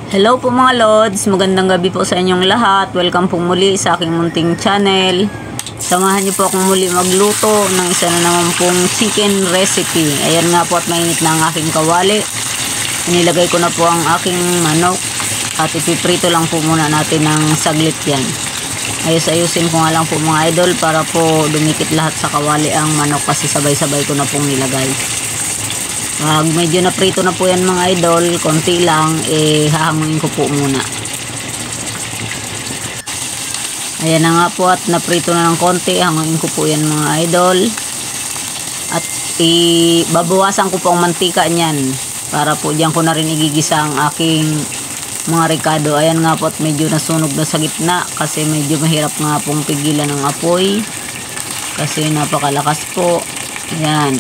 Hello po mga Lods, magandang gabi po sa inyong lahat. Welcome po muli sa aking munting channel. Samahan niyo po akong muli magluto ng isa na naman pong chicken recipe. Ayan nga po at mainit na ang aking kawali. Inilagay ko na po ang aking manok at ipiprito lang po muna natin ng saglit yan. Ayos-ayusin ko nga lang po mga idol para po dumikit lahat sa kawali ang manok kasi sabay-sabay ko na pong nilagay. Pag medyo naprito na po yan mga idol, konti lang, hahanguin ko po muna. Ayan na nga po at naprito na ng konti, hanguin ko po yan mga idol. At babawasan ko po ang mantika niyan para po diyan ko na rin igigisa ang aking mga ricado. Ayan nga po at medyo nasunog na sa gitna kasi medyo mahirap nga pong pigilan ng apoy kasi napakalakas po. Ayan.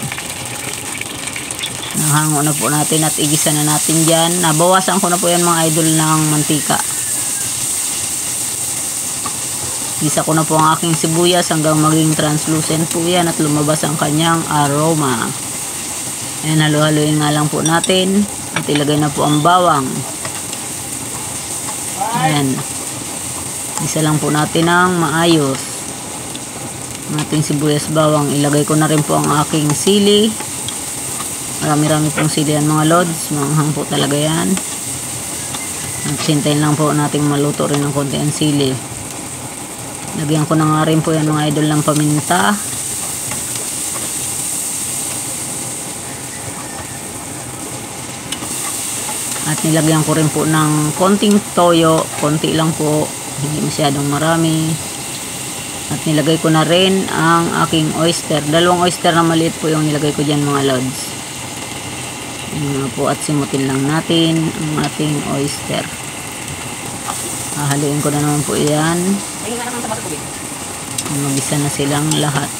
Nahango na po natin at igisa na natin dyan. Nabawasan ko na po yan mga idol ng mantika. Gisa ko na po ang aking sibuyas hanggang maging translucent po yan at lumabas ang kanyang aroma. Ayan, halo-haloin nga lang po natin at ilagay na po ang bawang. Ayan. Gisa lang po natin ng maayos. Ang ating sibuyas bawang. Ilagay ko na rin po ang aking sili. Marami-rami pong sili yan mga lods. Manghang po talaga yan. At hintayin lang po nating maluto rin ng konti ang sili. Lagyan ko na nga rin po yan mga idol ng paminta. At nilagyan ko rin po ng konting toyo. Konti lang po. Hindi masyadong marami. At nilagay ko na rin ang aking oyster. Dalawang oyster na maliit po yung nilagay ko dyan mga lods. Po at simutin lang natin ang ating oyster. Hahaluin ko na naman po yan. Magisa na silang lahat.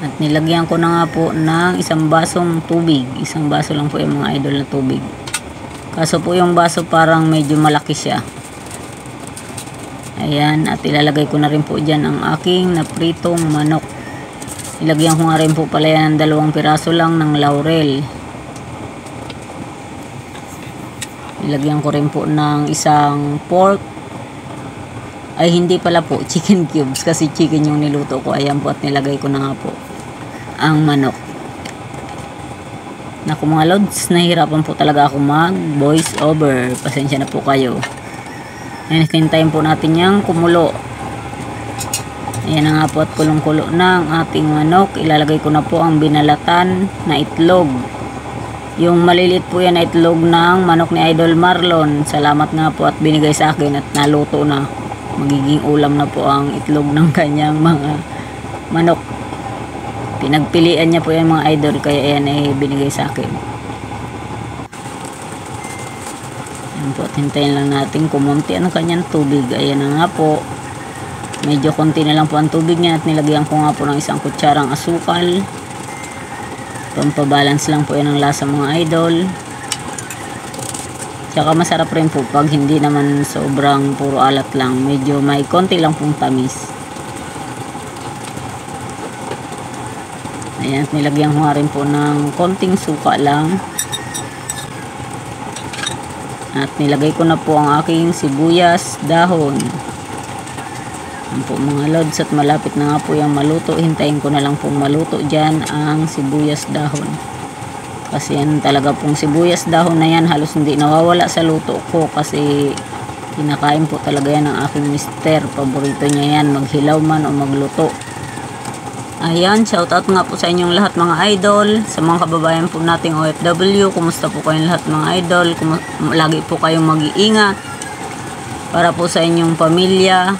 At nilagyan ko na nga po ng isang basong tubig. Isang baso lang po yung mga idol na tubig. Kaso po yung baso parang medyo malaki siya. Ayan, at ilalagay ko na rin po dyan ang aking napritong manok. Ilagyan ko nga rin po pala yan ng 2 piraso lang ng laurel. Ilagyan ko rin po ng isang pork. Ay, hindi pala po, chicken cubes kasi chicken yung niluto ko. Ayan po at nilagay ko na nga po ang manok. Naku mga lods, nahihirapan po talaga ako mag voice over. Pasensya na po kayo. Ayan, hintayin po natin yung kumulo. Ayan na nga po at kulong-kulo ng ating manok. Ilalagay ko na po ang binalatan na itlog. Yung maliliit po yan na itlog ng manok ni Idol Marlon. Salamat nga po at binigay sa akin at naluto na. Magiging ulam na po ang itlog ng kanyang mga manok. Pinagpilian niya po yan mga idol kaya yan ay binigay sa akin. Po, at hintayin lang natin kumunti ang kanyang tubig. Ayan na nga po, medyo konti na lang po ang tubig niya at nilagyan ko nga po ng 1 kutsarang asukal. Pampabalance lang po yan ang lasa mga idol. Tsaka masarap rin po pag hindi naman sobrang puro alat lang, medyo may konti lang pong tamis. Ayan, at nilagyan ko nga rin po ng konting suka lang. At nilagay ko na po ang aking sibuyas dahon. Yan po mga lods at malapit na nga po yung maluto. Hintayin ko na lang pong maluto dyan ang sibuyas dahon. Kasi yan talaga pong sibuyas dahon na yan halos hindi nawawala sa luto ko kasi kinakain po talaga yan ng aking mister. Paborito niya yan maghilaw man o magluto. Ayan, shoutout nga po sa inyong lahat mga idol, sa mga kababayan po nating OFW, kumusta po kayong lahat mga idol, lagi po kayong mag-iingat para po sa inyong pamilya.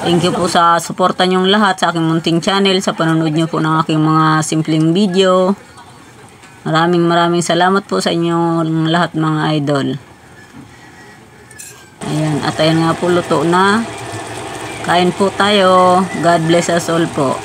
Thank you po sa suporta nyong lahat sa aking munting channel, sa panonood nyo po ng aking mga simpleng video. Maraming salamat po sa inyong lahat mga idol. Ayan, at ayan nga po luto na. Kain po tayo. God bless us all po.